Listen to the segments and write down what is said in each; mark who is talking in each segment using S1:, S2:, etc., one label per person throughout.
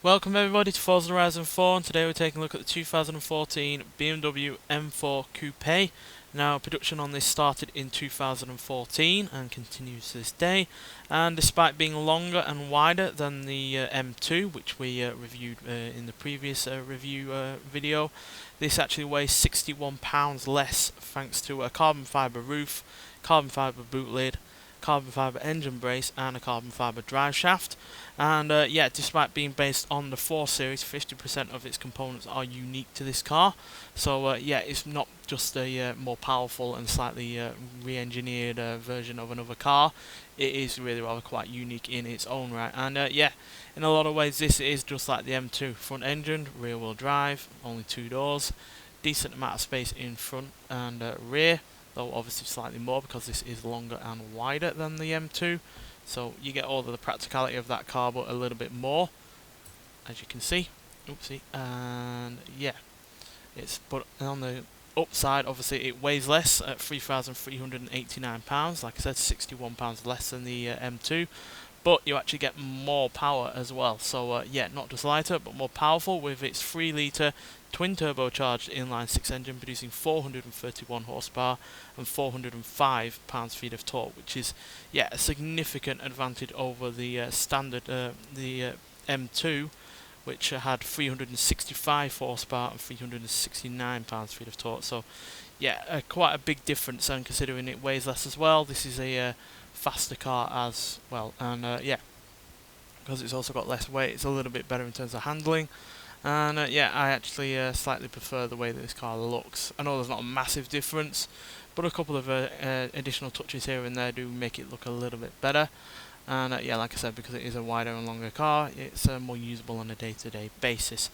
S1: Welcome everybody to Forza Horizon 4, and today we're taking a look at the 2014 BMW M4 Coupé. Now, production on this started in 2014 and continues to this day, and despite being longer and wider than the M2, which we reviewed in the previous review video, this actually weighs 61 pounds less thanks to a carbon fibre roof, carbon fibre boot lid, carbon fibre engine brace and a carbon fibre drive shaft. And yeah, despite being based on the 4 Series, 50% of its components are unique to this car. So yeah, it's not just a more powerful and slightly re-engineered version of another car. It is really rather quite unique in its own right. And yeah, in a lot of ways this is just like the M2, front engined, rear wheel drive, only 2 doors, decent amount of space in front and rear, though obviously slightly more because this is longer and wider than the M2. So you get all of the practicality of that car, but a little bit more, as you can see. Oopsie. And yeah, but on the upside, obviously it weighs less at 3,389 pounds. Like I said, 61 pounds less than the M2. But you actually get more power as well. So yeah, not just lighter, but more powerful with its 3-litre twin turbocharged inline-6 engine producing 431 horsepower and 405 pounds-feet of torque, which is yeah a significant advantage over the standard the M2, which had 365 horsepower and 369 pounds-feet of torque. So yeah, quite a big difference, and considering it weighs less as well, this is a faster car as well. And yeah, because it's also got less weight, it's a little bit better in terms of handling. And yeah, I actually slightly prefer the way that this car looks. I know there's not a massive difference, but a couple of additional touches here and there do make it look a little bit better. And yeah, like I said, because it is a wider and longer car, it's more usable on a day-to-day basis.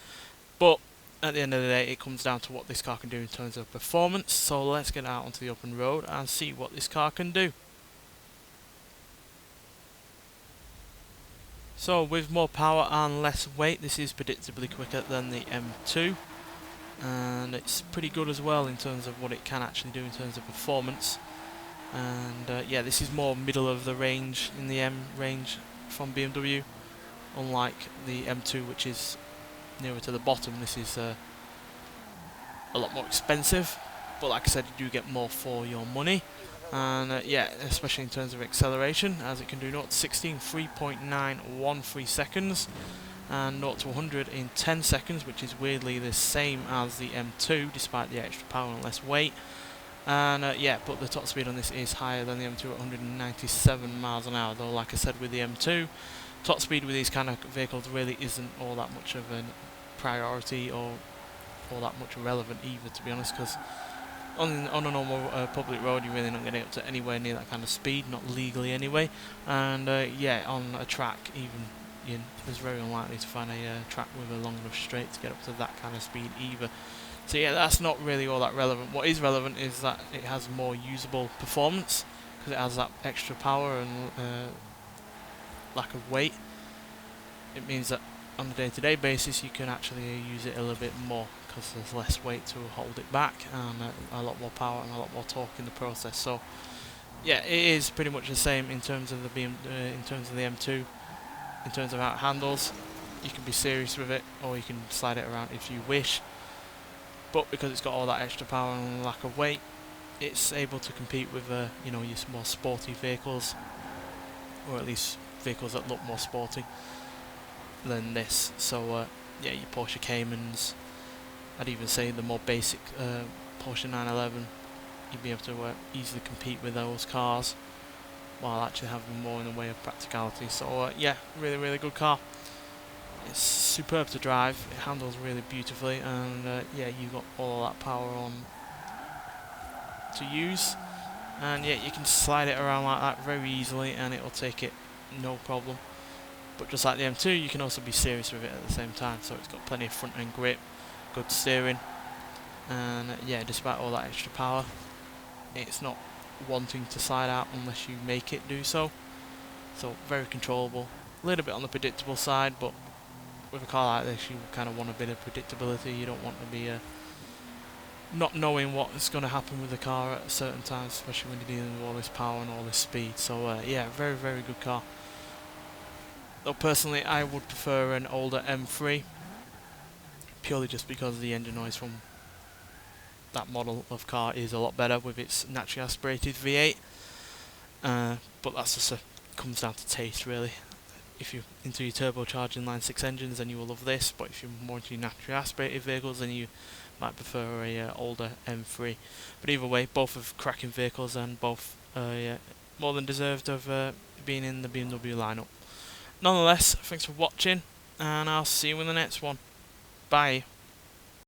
S1: But at the end of the day, it comes down to what this car can do in terms of performance. So let's get out onto the open road and see what this car can do. So with more power and less weight, this is predictably quicker than the M2, and it's pretty good as well in terms of what it can actually do in terms of performance. And yeah, this is more middle of the range in the M range from BMW, unlike the M2, which is nearer to the bottom. This is a lot more expensive, but like I said, you do get more for your money. And yeah, especially in terms of acceleration, as it can do 0 to 60 in 3.913 seconds, and 0 to 100 in 10 seconds, which is weirdly the same as the M2, despite the extra power and less weight. And yeah, but the top speed on this is higher than the M2 at 197 miles an hour, though like I said with the M2, top speed with these kind of vehicles really isn't all that much of a priority or all that much relevant either, to be honest, because on a normal public road you're really not getting up to anywhere near that kind of speed, not legally anyway. And yeah, on a track even, it's very unlikely to find a track with a long enough straight to get up to that kind of speed either. So yeah, that's not really all that relevant. What is relevant is that it has more usable performance, because it has that extra power and lack of weight. It means that on a day-to-day basis you can actually use it a little bit more, because there's less weight to hold it back, and a lot more power and a lot more torque in the process. So yeah, it is pretty much the same in terms of the in terms of the M2. In terms of how it handles, you can be serious with it, or you can slide it around if you wish. But because it's got all that extra power and lack of weight, it's able to compete with your more sporty vehicles, or at least vehicles that look more sporty than this. So yeah, your Porsche Caymans, I'd even say the more basic Porsche 911, you'd be able to easily compete with those cars, while actually having more in the way of practicality. So yeah, really good car. It's superb to drive, it handles really beautifully, and yeah, you got all that power on to use, and yeah, you can slide it around like that very easily and it'll take it no problem. But just like the M2, you can also be serious with it at the same time. So it's got plenty of front end grip, good steering, and yeah, despite all that extra power, it's not wanting to slide out unless you make it do so. So very controllable, a little bit on the predictable side, but with a car like this you kind of want a bit of predictability. You don't want to be not knowing what's going to happen with the car at certain times, especially when you're dealing with all this power and all this speed. So yeah, very good car. Though personally I would prefer an older M3, purely just because the engine noise from that model of car is a lot better with its naturally aspirated V8. But that's just comes down to taste really. If you're into your turbocharged inline 6 engines, then you will love this, but if you're more into your naturally aspirated vehicles, then you might prefer a older M3. But either way, both are cracking vehicles and both more than deserved of being in the BMW lineup. Nonetheless, thanks for watching, and I'll see you in the next one. Bye.